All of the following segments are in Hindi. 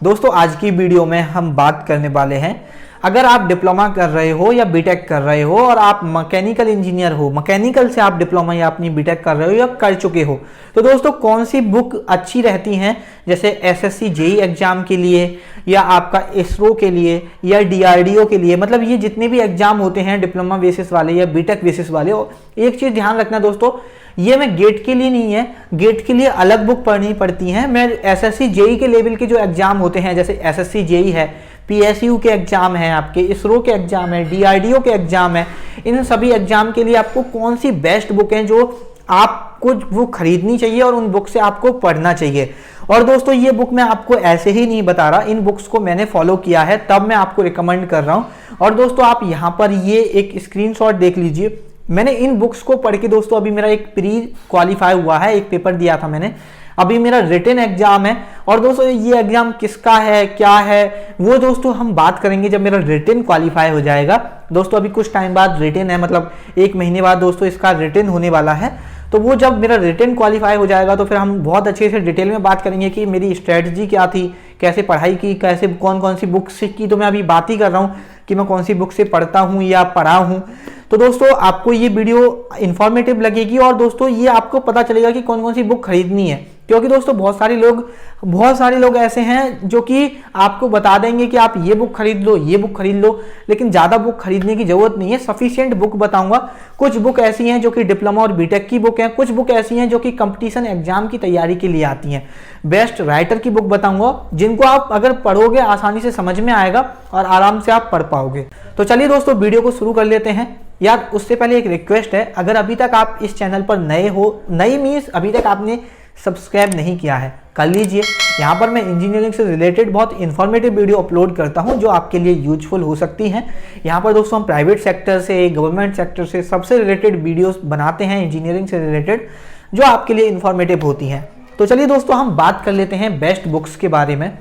दोस्तों आज की वीडियो में हम बात करने वाले हैं, अगर आप डिप्लोमा कर रहे हो या बीटेक कर रहे हो और आप मैकेनिकल इंजीनियर हो, मैकेनिकल से आप डिप्लोमा या अपनी बीटेक कर रहे हो या कर चुके हो, तो दोस्तों कौन सी बुक अच्छी रहती हैं जैसे एसएससी जेईई एग्जाम के लिए या आपका इसरो के लिए या डीआरडीओ के लिए, मतलब ये जितने भी एग्जाम होते हैं डिप्लोमा बेसिस वाले या बीटेक बेसिस वाले। एक चीज़ ध्यान रखना दोस्तों, ये मैं गेट के लिए नहीं है, गेट के लिए अलग बुक पढ़नी पड़ती हैं। मैं एसएससी जेईई के लेवल के जो एग्जाम होते हैं जैसे एसएससी जेईई है, पीएसयू के एग्जाम है, आपके इसरो के एग्जाम है, डीआरडीओ के एग्जाम है, इन सभी एग्जाम के लिए आपको कौन सी बेस्ट बुक है जो आपको वो खरीदनी चाहिए और उन बुक से आपको पढ़ना चाहिए। और दोस्तों ये बुक मैं आपको ऐसे ही नहीं बता रहा, इन बुक्स को मैंने फॉलो किया है तब मैं आपको रिकमेंड कर रहा हूं। और दोस्तों आप यहाँ पर ये एक स्क्रीनशॉट देख लीजिए, मैंने इन बुक्स को पढ़ के दोस्तों अभी मेरा एक प्री क्वालिफाई हुआ है, एक पेपर दिया था मैंने, अभी मेरा रिटन एग्जाम है। और दोस्तों ये एग्जाम किसका है क्या है वो दोस्तों हम बात करेंगे जब मेरा रिटन क्वालिफाई हो जाएगा। दोस्तों अभी कुछ टाइम बाद रिटन है, मतलब 1 महीने बाद दोस्तों इसका रिटन होने वाला है। तो वो जब मेरा रिटन क्वालिफाई हो जाएगा तो फिर हम बहुत अच्छे से डिटेल में बात करेंगे कि मेरी स्ट्रेटजी क्या थी, कैसे पढ़ाई की, कैसे कौन कौन सी बुक से की। तो मैं अभी बात ही कर रहा हूँ कि मैं कौन सी बुक से पढ़ता हूँ या पढ़ा हूँ। तो दोस्तों आपको ये वीडियो इन्फॉर्मेटिव लगेगी और दोस्तों ये आपको पता चलेगा कि कौन कौन सी बुक खरीदनी है, क्योंकि दोस्तों बहुत सारे लोग ऐसे हैं जो कि आपको बता देंगे कि आप ये बुक खरीद लो, ये बुक खरीद लो, लेकिन ज़्यादा बुक खरीदने की जरूरत नहीं है। सफिशिएंट बुक बताऊंगा। कुछ बुक ऐसी हैं जो कि डिप्लोमा और बीटेक की बुक हैं, कुछ बुक ऐसी हैं जो कि कंपटीशन एग्जाम की तैयारी के लिए आती हैं। बेस्ट राइटर की बुक बताऊंगा जिनको आप अगर पढ़ोगे आसानी से समझ में आएगा और आराम से आप पढ़ पाओगे। तो चलिए दोस्तों वीडियो को शुरू कर लेते हैं। यार उससे पहले एक रिक्वेस्ट है, अगर अभी तक आप इस चैनल पर नए हो, नई मीन्स अभी तक आपने सब्सक्राइब नहीं किया है, कर लीजिए। यहाँ पर मैं इंजीनियरिंग से रिलेटेड बहुत इन्फॉर्मेटिव वीडियो अपलोड करता हूँ जो आपके लिए यूजफुल हो सकती हैं। यहाँ पर दोस्तों हम प्राइवेट सेक्टर से, गवर्नमेंट सेक्टर से, सबसे रिलेटेड वीडियोस बनाते हैं इंजीनियरिंग से रिलेटेड जो आपके लिए इन्फॉर्मेटिव होती हैं। तो चलिए दोस्तों हम बात कर लेते हैं बेस्ट बुक्स के बारे में।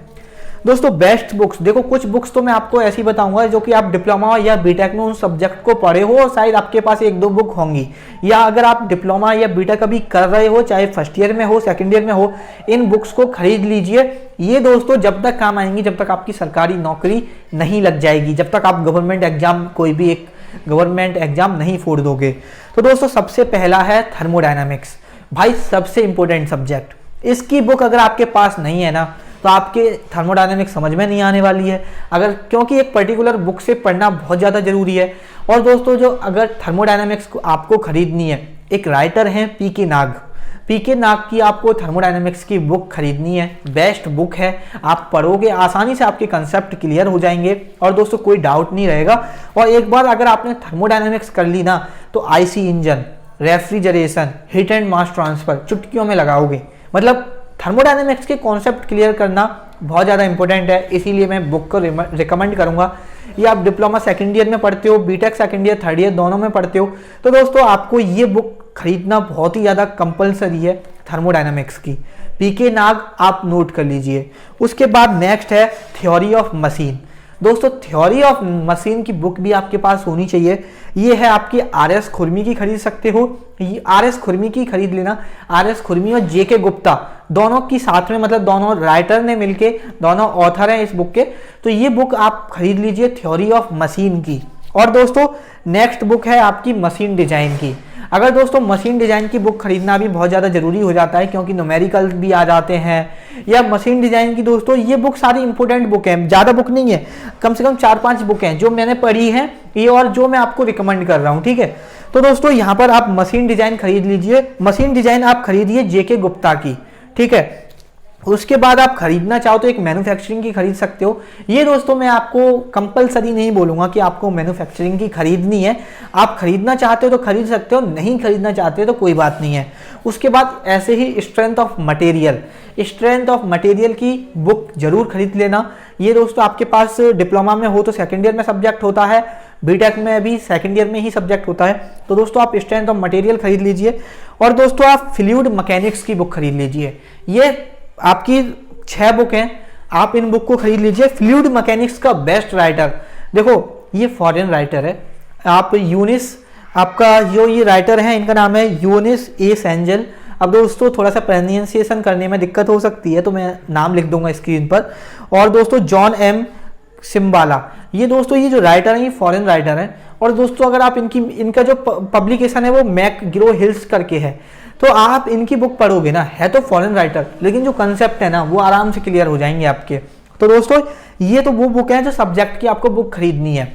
दोस्तों बेस्ट बुक्स, देखो कुछ बुक्स तो मैं आपको ऐसी बताऊंगा जो कि आप डिप्लोमा या बीटेक में उन सब्जेक्ट को पढ़े हो और शायद आपके पास 1-2 बुक होंगी, या अगर आप डिप्लोमा या बीटेक अभी कर रहे हो, चाहे फर्स्ट ईयर में हो, सेकंड ईयर में हो, इन बुक्स को खरीद लीजिए। ये दोस्तों जब तक काम आएंगी जब तक आपकी सरकारी नौकरी नहीं लग जाएगी, जब तक आप गवर्नमेंट एग्जाम, कोई भी एक गवर्नमेंट एग्जाम नहीं फोड़ दोगे। तो दोस्तों सबसे पहला है थर्मोडायनामिक्स, भाई सबसे इंपॉर्टेंट सब्जेक्ट। इसकी बुक अगर आपके पास नहीं है ना तो आपके थर्मोडायनामिक्स समझ में नहीं आने वाली है, अगर क्योंकि एक पर्टिकुलर बुक से पढ़ना बहुत ज़्यादा जरूरी है। और दोस्तों जो अगर थर्मोडायनामिक्स को आपको खरीदनी है, एक राइटर हैं पीके नाग की आपको थर्मोडायनामिक्स की बुक खरीदनी है। बेस्ट बुक है, आप पढ़ोगे आसानी से आपके कंसेप्ट क्लियर हो जाएंगे और दोस्तों कोई डाउट नहीं रहेगा। और एक बार अगर आपने थर्मोडायनामिक्स कर ली ना तो IC engine, refrigeration, heat and mass transfer चुटकियों में लगाओगे। मतलब थर्मोडायनामिक्स के कॉन्सेप्ट क्लियर करना बहुत ज़्यादा इंपॉर्टेंट है, इसीलिए मैं बुक को रिकमेंड करूंगा। ये आप डिप्लोमा सेकंड ईयर में पढ़ते हो, B Tech second year, third year दोनों में पढ़ते हो, तो दोस्तों आपको ये बुक खरीदना बहुत ही ज़्यादा कंपलसरी है थर्मोडायनामिक्स की। पीके नाग आप नोट कर लीजिए। उसके बाद नेक्स्ट है थ्योरी ऑफ मशीन। दोस्तों थ्योरी ऑफ मशीन की बुक भी आपके पास होनी चाहिए। ये है आपकी आरएस खुरमी की, खरीद सकते हो, आरएस खुरमी की खरीद लेना। आरएस खुरमी और जेके गुप्ता दोनों की साथ में, मतलब दोनों राइटर ने मिलके, दोनों ऑथर हैं इस बुक के, तो ये बुक आप खरीद लीजिए थ्योरी ऑफ मशीन की। और दोस्तों नेक्स्ट बुक है आपकी मशीन डिजाइन की। अगर दोस्तों मशीन डिजाइन की बुक खरीदना भी बहुत ज़्यादा जरूरी हो जाता है क्योंकि न्यूमेरिकल भी आ जाते हैं, या मशीन डिजाइन की दोस्तों ये बुक सारी इंपॉर्टेंट बुक हैं, ज़्यादा बुक नहीं है, कम से कम 4-5 बुक हैं जो मैंने पढ़ी हैं ये और जो मैं आपको रिकमेंड कर रहा हूँ, ठीक है। तो दोस्तों यहाँ पर आप मशीन डिजाइन खरीद लीजिए। मशीन डिजाइन आप खरीदिए जेके गुप्ता की, ठीक है। उसके बाद आप खरीदना चाहो तो एक मैन्युफैक्चरिंग की खरीद सकते हो। ये दोस्तों मैं आपको कंपलसरी नहीं बोलूंगा कि आपको मैन्युफैक्चरिंग की खरीदनी है, आप खरीदना चाहते हो तो खरीद सकते हो, नहीं खरीदना चाहते हो तो कोई बात नहीं है। उसके बाद ऐसे ही स्ट्रेंथ ऑफ मटेरियल की बुक जरूर खरीद लेना। ये दोस्तों आपके पास डिप्लोमा में हो तो सेकेंड ईयर में सब्जेक्ट होता है, बीटेक में भी सेकेंड ईयर में ही सब्जेक्ट होता है। तो दोस्तों आप स्ट्रेंथ ऑफ मटेरियल खरीद लीजिए। और दोस्तों आप फ्लूइड मैकेनिक्स की बुक खरीद लीजिए। ये आपकी 6 बुक हैं, आप इन बुक को खरीद लीजिए। फ्लूइड मैकेनिक्स का बेस्ट राइटर, देखो ये फॉरेन राइटर है, आप यूनिस, आपका जो ये राइटर है इनका नाम है यूनिस ए सेंजल। अब दोस्तों थोड़ा सा प्रोनाउंसिएशन करने में दिक्कत हो सकती है तो मैं नाम लिख दूंगा स्क्रीन पर। और दोस्तों जॉन एम सिम्बाला, ये दोस्तों ये जो राइटर हैं ये फॉरेन राइटर हैं। और दोस्तों अगर आप इनका जो पब्लिकेशन है वो मैक ग्रो हिल्स करके है, तो आप इनकी बुक पढ़ोगे ना, है तो फॉरेन राइटर लेकिन जो कंसेप्ट है ना वो आराम से क्लियर हो जाएंगे आपके। तो दोस्तों ये तो वो बुक है जो सब्जेक्ट की आपको बुक खरीदनी है।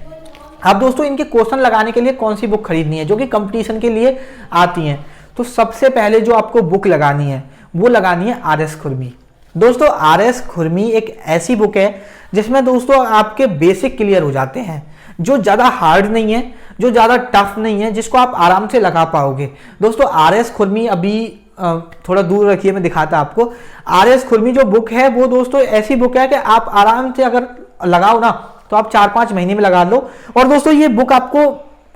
अब दोस्तों इनके क्वेश्चन लगाने के लिए कौन सी बुक खरीदनी है जो कि कंपटीशन के लिए आती हैं, तो सबसे पहले जो आपको बुक लगानी है वो लगानी है आर एस खुरमी। दोस्तों आर एस खुरमी एक ऐसी बुक है जिसमें दोस्तों आपके बेसिक क्लियर हो जाते हैं, जो ज़्यादा हार्ड नहीं है, जो ज़्यादा टफ नहीं है, जिसको आप आराम से लगा पाओगे। दोस्तों आर एस खुरमी अभी थोड़ा दूर रखिए, मैं दिखाता आपको। आर एस खुरमी जो बुक है वो दोस्तों ऐसी बुक है कि आप आराम से अगर लगाओ ना तो आप 4-5 महीने में लगा लो। और दोस्तों ये बुक आपको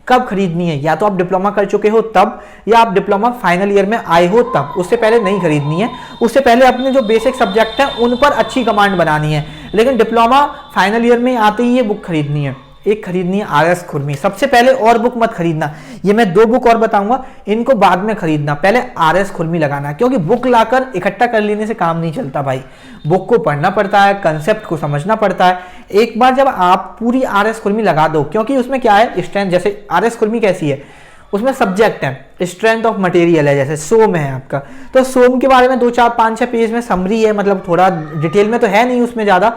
कब खरीदनी है, या तो आप डिप्लोमा कर चुके हो तब, या आप डिप्लोमा फाइनल ईयर में आए हो तब, उससे पहले नहीं खरीदनी है। उससे पहले अपने जो बेसिक सब्जेक्ट हैं उन पर अच्छी कमांड बनानी है, लेकिन डिप्लोमा फाइनल ईयर में आते ही ये बुक खरीदनी है। एक खरीदनी है आर एस खुरमी सबसे पहले, और बुक मत खरीदना। ये मैं 2 बुक और बताऊंगा, इनको बाद में खरीदना, पहले आर एस खुरमी लगाना, क्योंकि बुक लाकर इकट्ठा कर लेने से काम नहीं चलता भाई। बुक को पढ़ना पड़ता है, कंसेप्ट को समझना पड़ता है। एक बार जब आप पूरी आर एस खुरमी लगा दो, क्योंकि उसमें क्या है स्ट्रेंथ, जैसे आर एस खुरमी कैसी है, उसमें सब्जेक्ट है, स्ट्रेंथ ऑफ मटेरियल है, जैसे सोम है आपका, तो सोम के बारे में 2-4-5-6 पेज में समरी है, मतलब थोड़ा डिटेल में तो है नहीं उसमें ज़्यादा,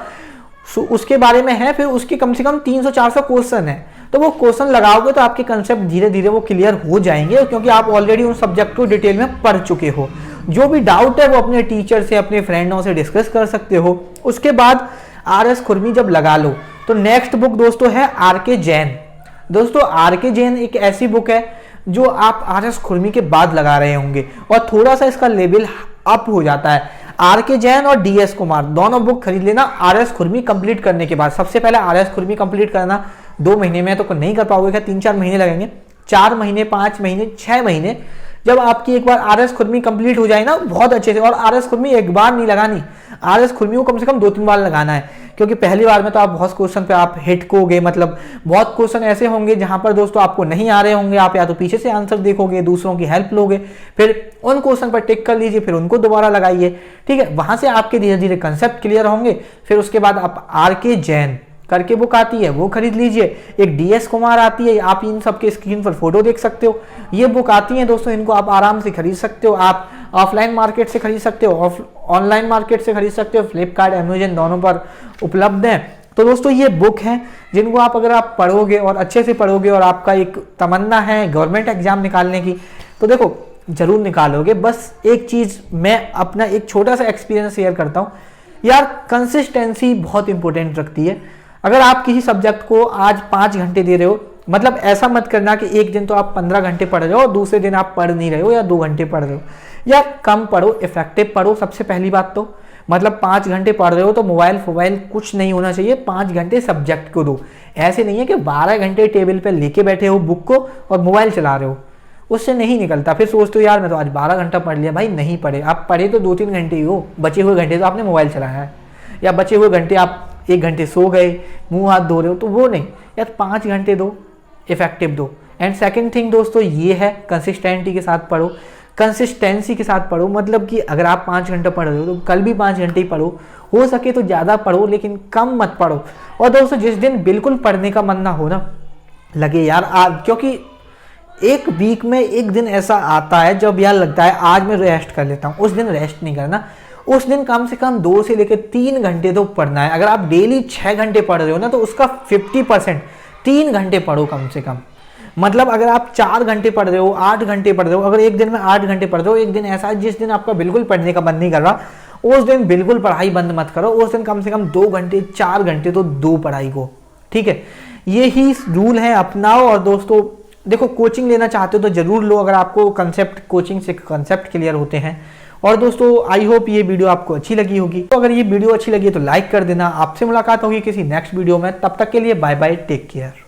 उसके बारे में है। फिर उसके कम से कम 300-400 क्वेश्चन है, तो वो क्वेश्चन लगाओगे तो आपके कंसेप्ट धीरे धीरे वो क्लियर हो जाएंगे, क्योंकि आप ऑलरेडी उन सब्जेक्ट को डिटेल में पढ़ चुके हो। जो भी डाउट है वो अपने टीचर से, अपने फ्रेंडों से डिस्कस कर सकते हो। उसके बाद आर एस खुरमी जब लगा लो तो नेक्स्ट बुक दोस्तों है आर के जैन। दोस्तों आर के जैन एक ऐसी बुक है जो आप आर एस खुरमी के बाद लगा रहे होंगे, और थोड़ा सा इसका लेवल अप हो जाता है। आर के जैन और डी एस कुमार दोनों बुक खरीद लेना आर एस खुरमी कंप्लीट करने के बाद। सबसे पहले आर एस खुरमी कंप्लीट करना 2 महीने में तो नहीं कर पाओगे, क्या 3-4 महीने लगेंगे, 4 महीने, 5 महीने, 6 महीने। जब आपकी एक बार आर एस खुरमी कंप्लीट हो जाए ना बहुत अच्छे से, और आर एस खुरमी एक बार नहीं लगानी, आर एस खुरमी को कम से कम 2-3 बार लगाना है, क्योंकि पहली बार में तो आप बहुत क्वेश्चन पे आप हिट कोगे, मतलब बहुत क्वेश्चन ऐसे होंगे जहां पर दोस्तों आपको नहीं आ रहे होंगे, आप या तो पीछे से आंसर देखोगे, दूसरों की हेल्प लोगे, फिर उन क्वेश्चन पर टिक कर लीजिए, फिर उनको दोबारा लगाइए, ठीक है। वहां से आपके धीरे धीरे कंसेप्ट क्लियर होंगे। फिर उसके बाद आप आर के जैन करके बुक आती है वो खरीद लीजिए। एक डी एस कुमार आती है, आप इन सबके स्क्रीन पर फोटो देख सकते हो, ये बुक आती है दोस्तों, इनको आप आराम से खरीद सकते हो। आप ऑफलाइन मार्केट से खरीद सकते हो, ऑनलाइन मार्केट से खरीद सकते हो, फ्लिपकार्ट, अमेजन दोनों पर उपलब्ध है। तो दोस्तों ये बुक है जिनको आप अगर आप पढ़ोगे और अच्छे से पढ़ोगे, और आपका एक तमन्ना है गवर्नमेंट एग्जाम निकालने की, तो देखो जरूर निकालोगे। बस एक चीज मैं अपना एक छोटा सा एक्सपीरियंस शेयर करता हूँ यार, कंसिस्टेंसी बहुत इंपॉर्टेंट रखती है। अगर आप किसी सब्जेक्ट को आज 5 घंटे दे रहे हो, मतलब ऐसा मत करना कि एक दिन तो आप 15 घंटे पढ़ रहे हो और दूसरे दिन आप पढ़ नहीं रहे हो, या 2 घंटे पढ़ रहे हो, या कम पढ़ो, इफेक्टिव पढ़ो। सबसे पहली बात तो मतलब 5 घंटे पढ़ रहे हो तो मोबाइल कुछ नहीं होना चाहिए, 5 घंटे सब्जेक्ट को दो। ऐसे नहीं है कि 12 घंटे टेबल पे लेके बैठे हो बुक को और मोबाइल चला रहे हो, उससे नहीं निकलता। फिर सोचते हो यार मैं तो आज 12 घंटा पढ़ लिया, भाई नहीं पढ़े, आप पढ़े तो 2-3 घंटे ही हो, बचे हुए घंटे तो आपने मोबाइल चलाया है, या बचे हुए घंटे आप 1 घंटे सो गए, मुंह हाथ धो रहे हो, तो वो नहीं यार, 5 घंटे दो, इफेक्टिव दो। एंड सेकंड थिंग दोस्तों ये है कंसिस्टेंटी के साथ पढ़ो, कंसिस्टेंसी के साथ पढ़ो। मतलब कि अगर आप 5 घंटे पढ़ रहे हो तो कल भी 5 घंटे ही पढ़ो, हो सके तो ज़्यादा पढ़ो लेकिन कम मत पढ़ो। और दोस्तों जिस दिन बिल्कुल पढ़ने का मन ना हो ना, लगे यार क्योंकि एक वीक में एक दिन ऐसा आता है जब यार लगता है आज मैं रेस्ट कर लेता हूँ, उस दिन रेस्ट नहीं करना, उस दिन कम से कम 2 से लेकर 3 घंटे तो पढ़ना है। अगर आप डेली 6 घंटे पढ़ रहे हो ना तो उसका 50% 3 घंटे पढ़ो कम से कम। मतलब अगर आप 4 घंटे पढ़ रहे हो, 8 घंटे पढ़ रहे हो, अगर एक दिन में 8 घंटे पढ़ रहे हो, एक दिन ऐसा है जिस दिन आपका बिल्कुल पढ़ने का मन नहीं कर रहा, उस दिन बिल्कुल पढ़ाई बंद मत करो, उस दिन कम से कम 2 घंटे 4 घंटे तो दो पढ़ाई को, ठीक है। ये ही रूल है, अपनाओ। और दोस्तों देखो कोचिंग लेना चाहते हो तो जरूर लो, अगर आपको कंसेप्ट कोचिंग से कंसेप्ट क्लियर होते हैं। और दोस्तों आई होप ये वीडियो आपको अच्छी लगी होगी, तो अगर ये वीडियो अच्छी लगी तो लाइक कर देना। आपसे मुलाकात होगी किसी नेक्स्ट वीडियो में, तब तक के लिए बाय बाय, टेक केयर।